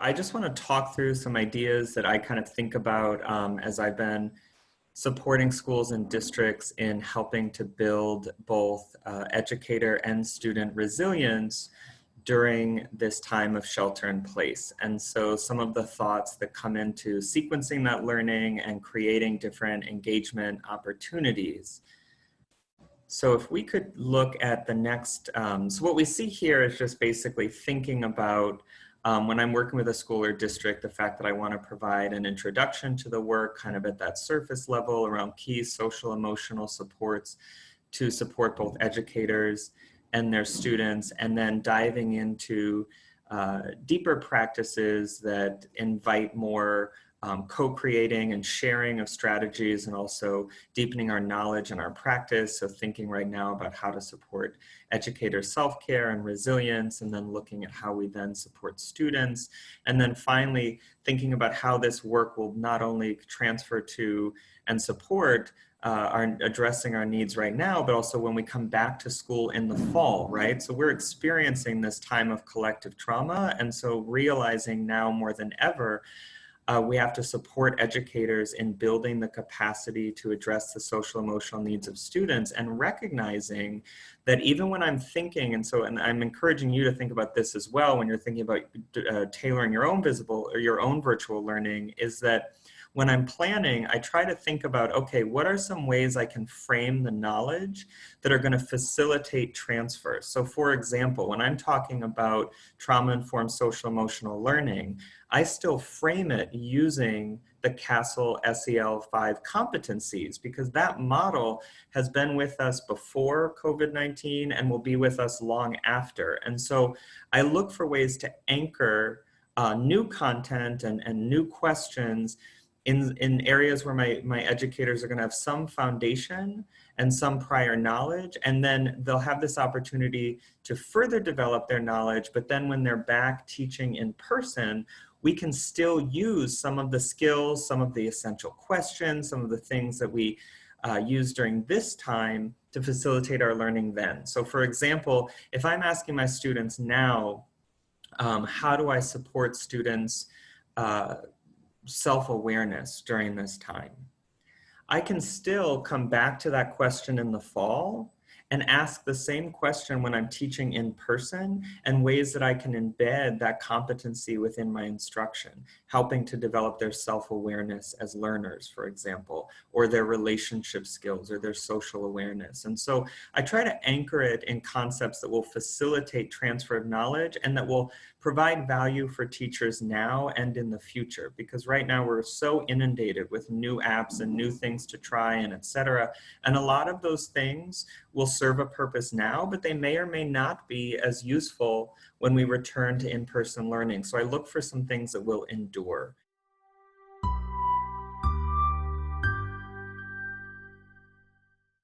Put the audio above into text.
I just want to talk through some ideas that I kind of think about as I've been supporting schools and districts in helping to build both educator and student resilience during this time of shelter in place. And so some of the thoughts that come into sequencing that learning and creating different engagement opportunities. So if we could look at the next, so what we see here is just basically thinking about when I'm working with a school or district, the fact that I want to provide an introduction to the work kind of at that surface level around key social emotional supports to support both educators and their students, and then diving into deeper practices that invite more co-creating and sharing of strategies, and also deepening our knowledge and our practice. So thinking right now about how to support educator self-care and resilience, and then looking at how we then support students. And then finally, thinking about how this work will not only transfer to and support addressing our needs right now, but also when we come back to school in the fall, right? So we're experiencing this time of collective trauma. And so realizing now more than ever, we have to support educators in building the capacity to address the social emotional needs of students, and recognizing that even when I'm thinking, and I'm encouraging you to think about this as well when you're thinking about tailoring your own visible or your own virtual learning, is that when I'm planning, I try to think about, okay, what are some ways I can frame the knowledge that are going to facilitate transfer? So for example, when I'm talking about trauma-informed social emotional learning, I still frame it using the Castle SEL5 competencies, because that model has been with us before COVID-19 and will be with us long after. And so I look for ways to anchor new content and new questions in areas where my educators are going to have some foundation and some prior knowledge, and then they'll have this opportunity to further develop their knowledge. But then when they're back teaching in person, we can still use some of the skills, some of the essential questions, some of the things that we use during this time to facilitate our learning then. So for example, if I'm asking my students now, how do I support students' self-awareness during this time? I can still come back to that question in the fall and ask the same question when I'm teaching in person, and ways that I can embed that competency within my instruction, helping to develop their self-awareness as learners, for example, or their relationship skills or their social awareness. And so I try to anchor it in concepts that will facilitate transfer of knowledge and that will provide value for teachers now and in the future, because right now we're so inundated with new apps and new things to try and etc. And a lot of those things will serve a purpose now, but they may or may not be as useful when we return to in-person learning. So I look for some things that will endure.